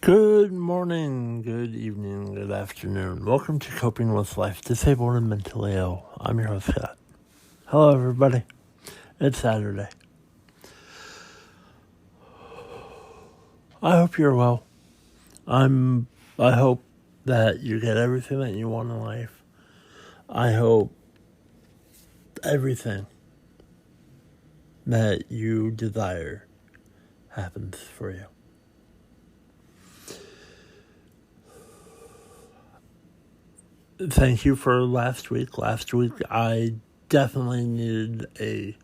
Good morning, good evening, good afternoon. Welcome to Coping with Life, Disabled and Mentally Ill. I'm your host, Scott. Hello, everybody. It's Saturday. I hope you're well. I hope that you get everything that you want in life. I hope everything that you desire happens for you. Thank you for last week. Last week, I definitely needed a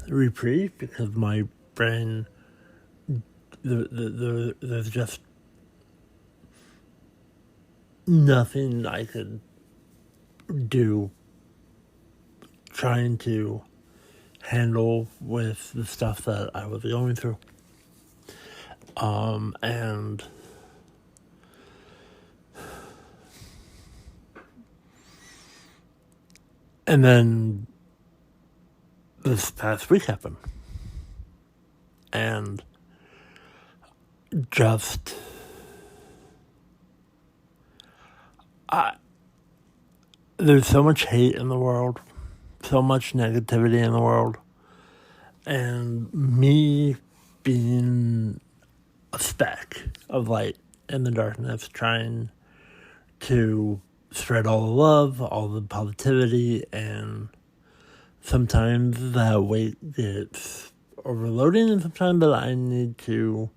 reprieve because my brain, there's just nothing I could do trying to handle with the stuff that I was going through. And then this past week happened. And just, there's so much hate in the world, so much negativity in the world. And me being a speck of light in the darkness, trying to spread all the love, all the positivity, and sometimes that weight gets overloading, and sometimes that I need to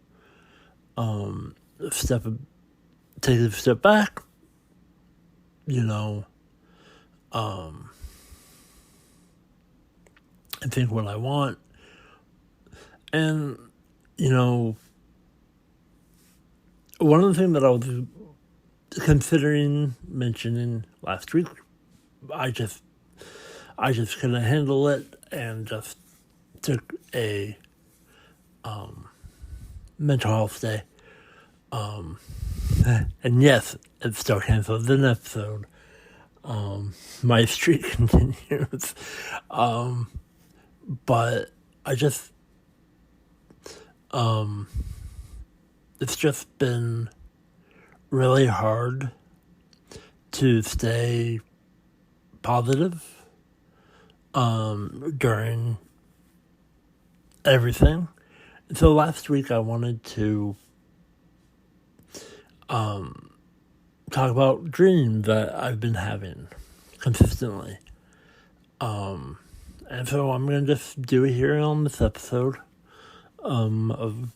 take a step back, and think what I want. And, one of the things that I was considering mentioning last week, I just couldn't handle it and just took a mental health day. And yes, it still canceled an episode. My streak continues. But I just, it's just been really hard to stay positive during everything. And so last week I wanted to talk about dreams that I've been having consistently. And so I'm going to just do it here on this episode of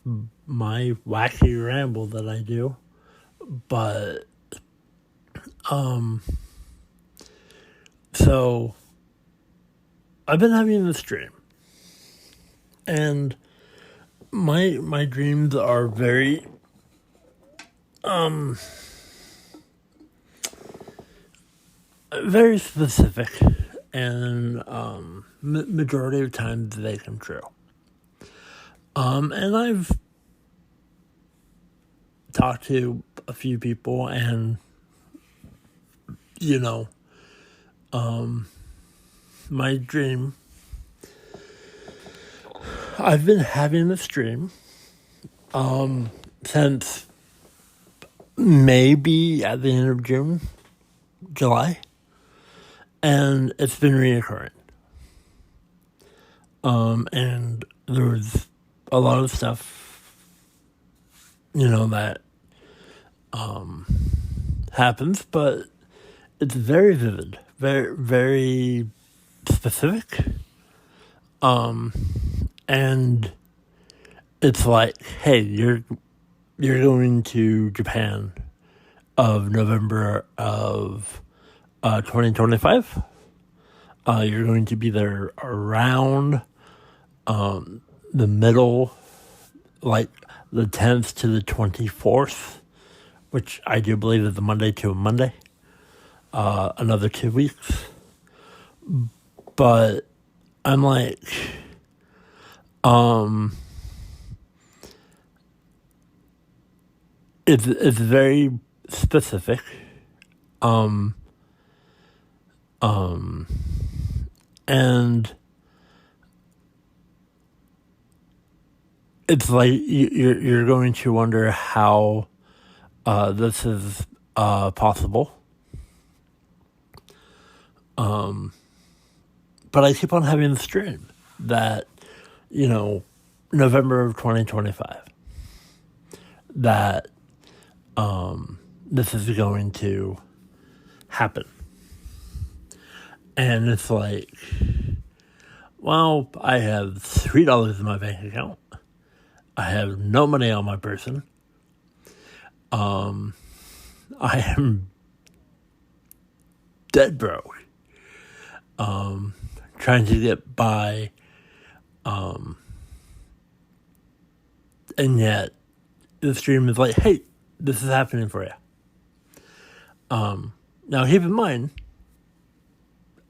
my wacky ramble that I do. But, so I've been having this dream, and my dreams are very, very specific, and, majority of times they come true. And I've talked to a few people, and my dream, I've been having this dream since maybe at the end of July, and it's been reoccurring. And there was a lot of stuff, that happens, but it's very vivid, very, very specific. And it's like, hey, you're going to Japan of November of 2025. You're going to be there around the middle, like the 10th to the 24th, which I do believe is a Monday to a Monday. Another 2 weeks. But I'm like, it's very specific. And it's like you're going to wonder how this is possible. But I keep on having this dream that, November of 2025, that this is going to happen. And it's like, well, I have $3 in my bank account. I have no money on my person. I am dead broke. Trying to get by. And yet, this dream is like, hey, this is happening for you. Now, keep in mind,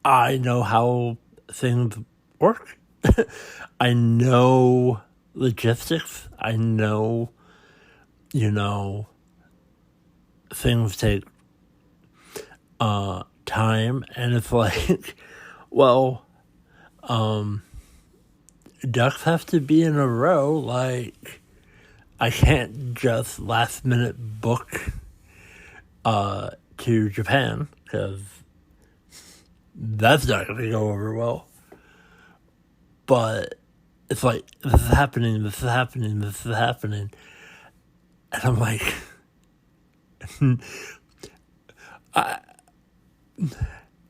I know how things work. I know logistics. I know, things take time. And it's like, well, ducks have to be in a row. Like, I can't just last minute book to Japan, because that's not going to go over well. But it's like, this is happening, this is happening, this is happening. And I'm like,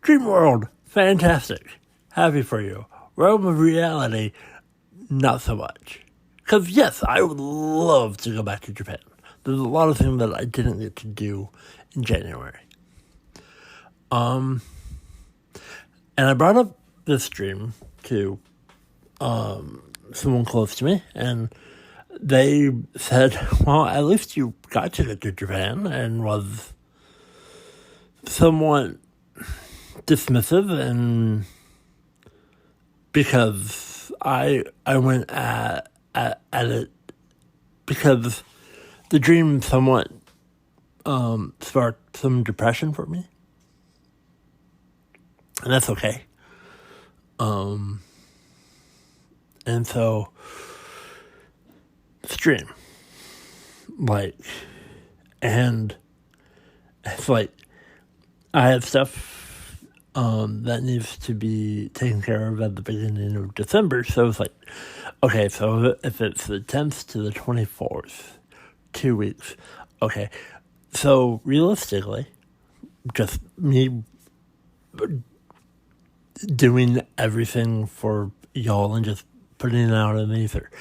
Dream World, fantastic. Happy for you. Realm of Reality, not so much. Because yes, I would love to go back to Japan. There's a lot of things that I didn't get to do in January. And I brought up this dream to someone close to me, and they said, well, at least you got to get to Japan, and was somewhat dismissive, and because I went at it, because the dream somewhat sparked some depression for me, and that's okay. And so this dream, and it's like, I have stuff that needs to be taken care of at the beginning of December. So it's like, okay, so if it's the 10th to the 24th, 2 weeks, okay. So realistically, just me doing everything for y'all and just putting it out in the ether.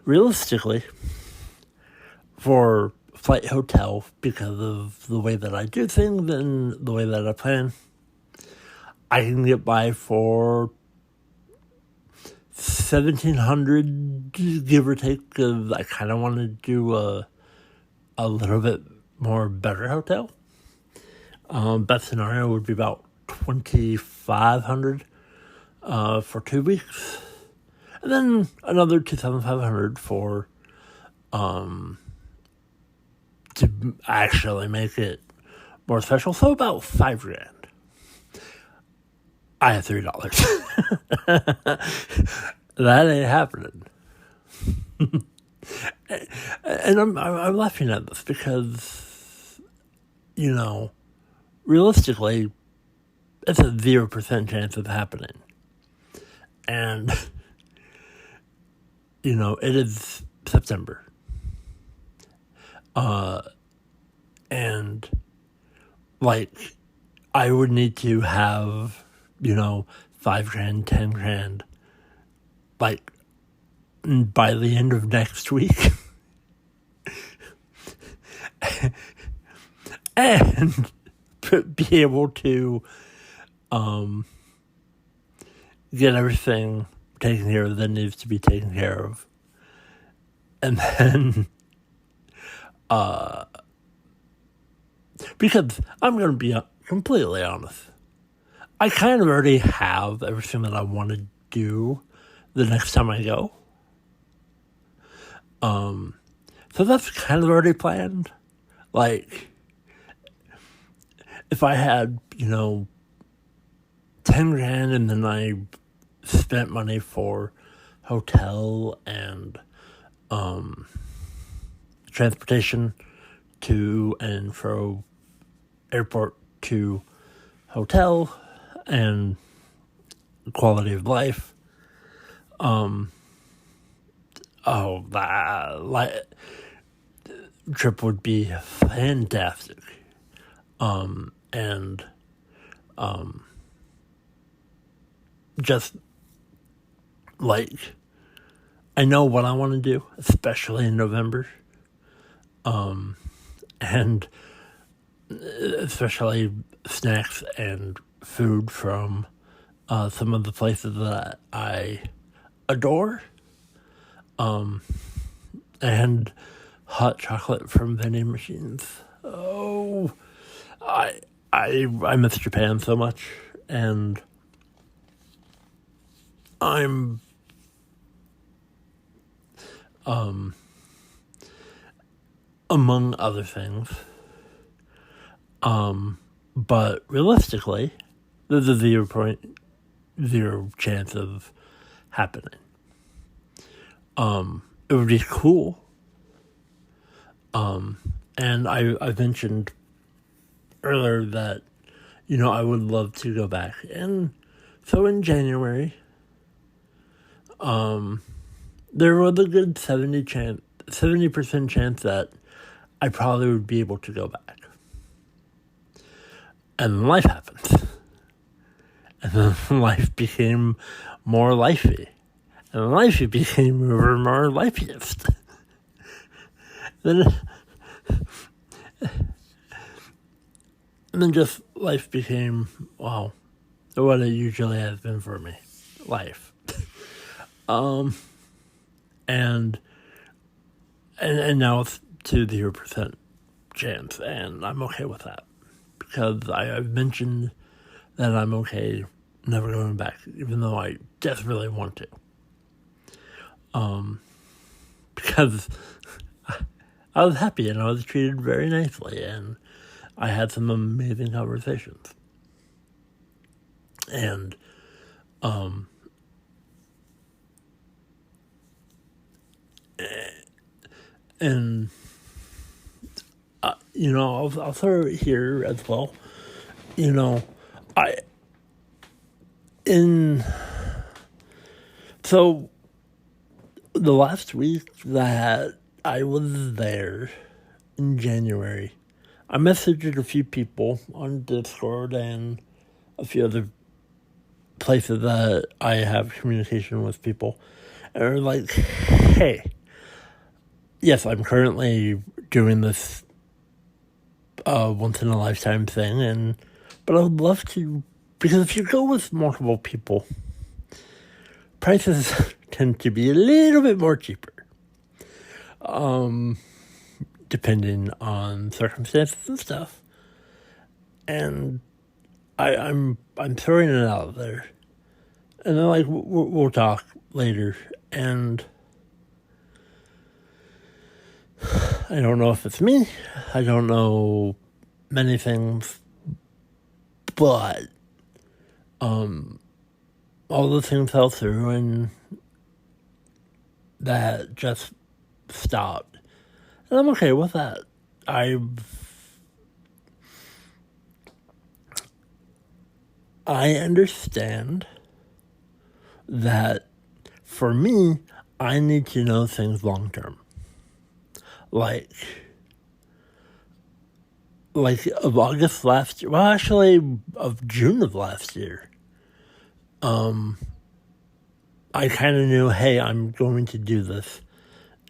Realistically, for flight hotel, because of the way that I do things and the way that I plan, I can get by for $1,700, give or take, because I kind of want to do a little bit more better hotel. Best scenario would be about $2,500 for 2 weeks, and then another $2,500 for to actually make it more special. So about $5,000. I have $3. That ain't happening. And I'm laughing at this because, realistically, it's a 0% chance of happening. And, it is September. And, I would need to have, $5,000, $10,000, by the end of next week. And be able to get everything taken care of that needs to be taken care of. And then because I'm going to be completely honest, I kind of already have everything that I want to do the next time I go. So that's kind of already planned. If I had, $10,000 and then I spent money for hotel and transportation to and fro airport to hotel and quality of life. That trip would be fantastic. And just like I know what I want to do, especially in November. And especially snacks and food from some of the places that I adore. And hot chocolate from vending machines. Oh, I miss Japan so much, and I'm among other things. But realistically, there's a 0.0 chance of happening. It would be cool. And I mentioned earlier that, I would love to go back. And so in January, there was a good 70% chance that I probably would be able to go back. And life happens. And then life became more lifey. And life became more lifeiest. And then just life became, well, what it usually has been for me. Life. And now it's to 0% chance, and I'm okay with that. Because I've mentioned that I'm okay never going back, even though I desperately want to. Because I was happy and I was treated very nicely, and I had some amazing conversations. And I'll throw it here as well. So the last week that I was there in January, I messaged a few people on Discord and a few other places that I have communication with people. And they're like, hey, yes, I'm currently doing this once in a lifetime thing, but I would love to, because if you go with multiple people, prices tend to be a little bit more cheaper. Depending on circumstances and stuff. And I'm throwing it out there. And they're like, we'll talk later. And I don't know if it's me. I don't know many things. But all the things fell through, and that just stopped. And I'm okay with that. I understand that for me, I need to know things long term. Like of August last year, well, actually of June of last year, I kind of knew, hey, I'm going to do this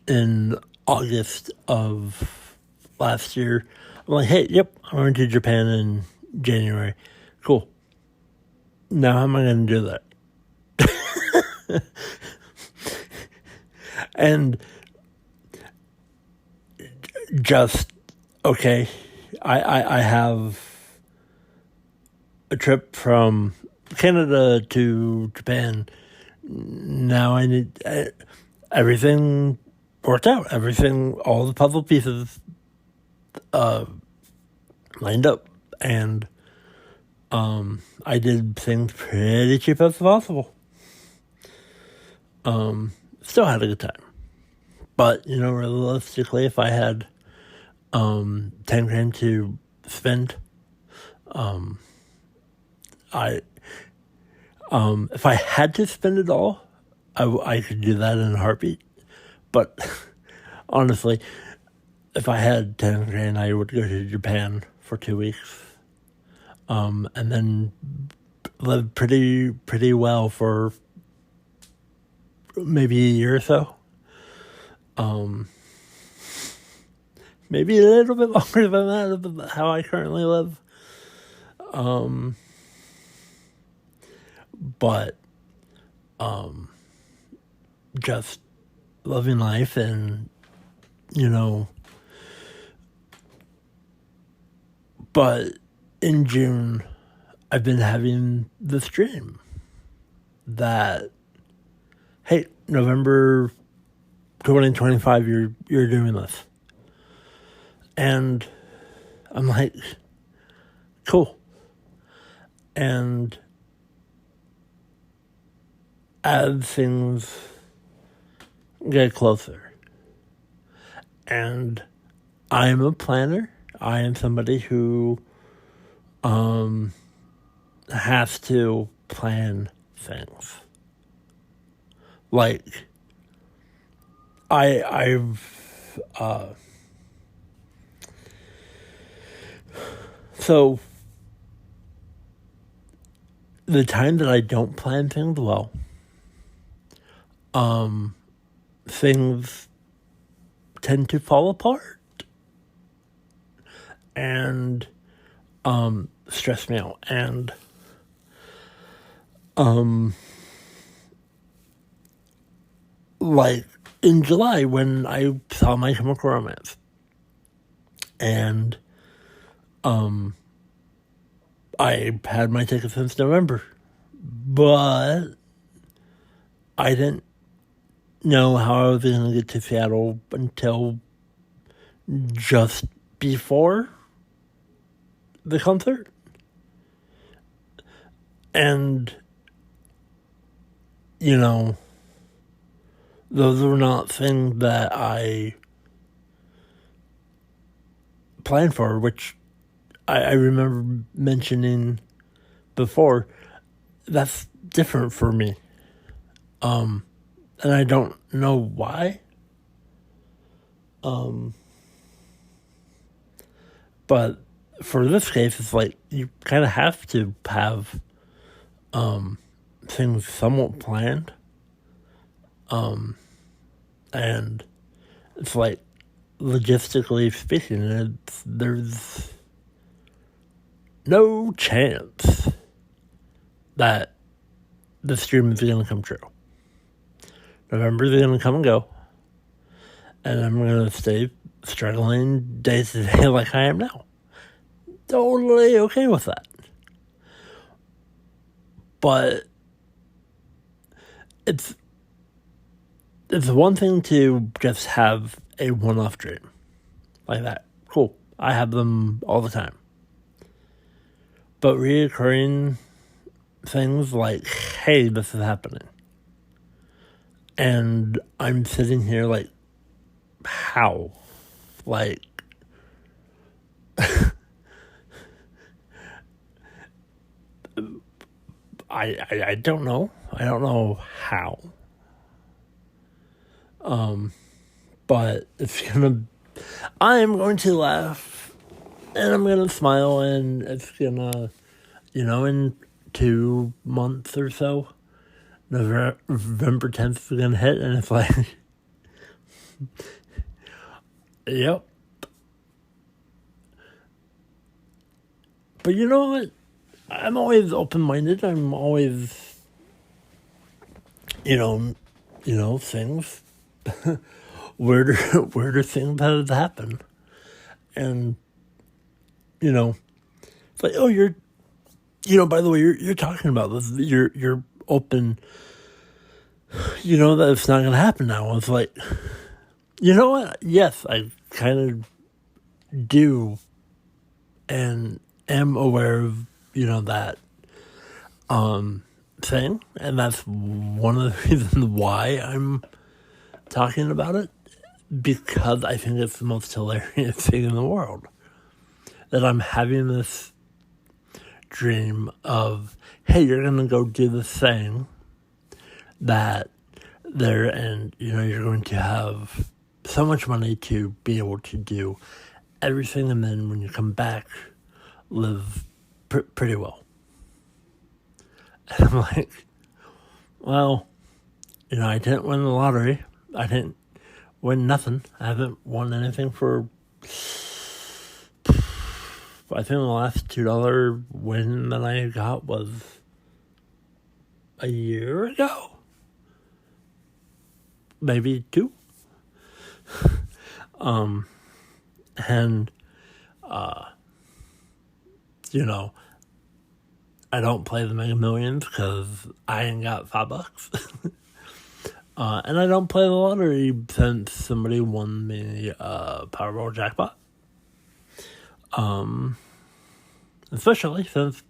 in August of last year. I'm like, hey, yep, I'm going to Japan in January. Cool. Now how am I going to do that? And just, okay, I have a trip from Canada to Japan. Now I need everything worked out. Everything, all the puzzle pieces lined up, and I did things pretty cheap as possible. Still had a good time. But, realistically, if I had 10 grand to spend, I if I had to spend it all, I could do that in a heartbeat. But honestly, if I had 10 grand, I would go to Japan for 2 weeks, and then live pretty well for maybe a year or so. Maybe a little bit longer than that, how I currently live. But just living life and, but in June, I've been having this dream that, hey, November 2025, you're doing this. And I'm like, cool. And as things get closer, and I am a planner, I am somebody who has to plan things. Like, so the time that I don't plan things well, things tend to fall apart and stress me out. And like in July when I saw My Chemical Romance, and I had my ticket since November, but I didn't know how I was going to get to Seattle until just before the concert. And, those were not things that I planned for, which I remember mentioning before. That's different for me. And I don't know why. But for this case, it's like you kind of have to have things somewhat planned. And it's like, logistically speaking, there's no chance that this dream is going to come true. November's going to come and go, and I'm going to stay struggling day to day like I am now. Totally okay with that. But it's one thing to just have a one-off dream like that. Cool. I have them all the time. But reoccurring things like, hey, this is happening. And I'm sitting here like, how? Like, I don't know. I don't know how. But I'm going to laugh, and I'm going to smile, and it's gonna, in 2 months or so, November 10th is gonna hit, and it's like, yep. But you know what? I'm always open-minded. I'm always, things. where do things happen? And, it's like, oh, you're, by the way, you're talking about this. You're open. That it's not going to happen now. It's like, you know what? Yes, I kind of do and am aware of, that thing. And that's one of the reasons why I'm talking about it. because I think it's the most hilarious thing in the world. That I'm having this dream of, hey, you're going to go do this thing that there, and, you're going to have so much money to be able to do everything, and then when you come back, live pretty well. And I'm like, well, I didn't win the lottery. I didn't win nothing. I haven't won anything for, I think the last $2 win that I got was a year ago. Maybe 2. And, I don't play the Mega Millions because I ain't got $5. And I don't play the lottery since somebody won me a Powerball jackpot. Especially since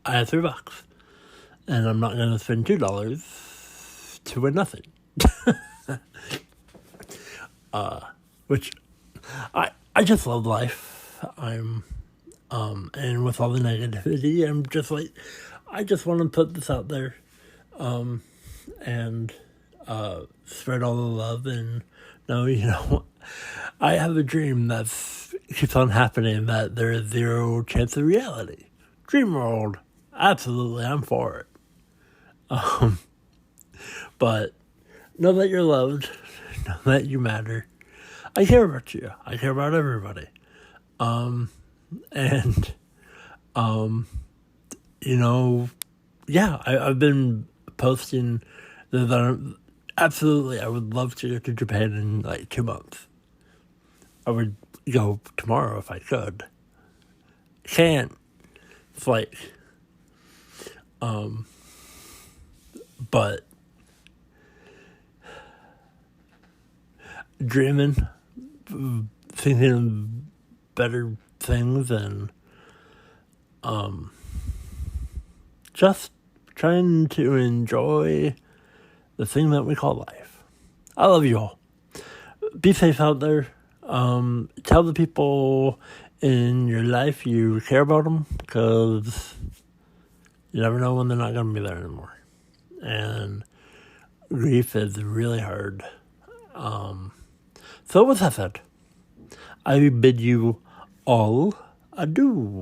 I had $3. And I'm not going to spend $2 to win nothing. Which I just love life. And with all the negativity, I'm just like, I just want to put this out there, and spread all the love. And I have a dream that keeps on happening, that there is 0 chance of reality. Dream world, absolutely, I'm for it. But know that you're loved, know that you matter. I care about you. I care about everybody. I've been posting that absolutely, I would love to go to Japan in like 2 months. I would go tomorrow if I could. Can't. It's like, but dreaming, thinking of better things, and just trying to enjoy the thing that we call life. I love you all. Be safe out there. Tell the people in your life you care about them, because you never know when they're not going to be there anymore. And grief is really hard. So with that said, I bid you all adieu.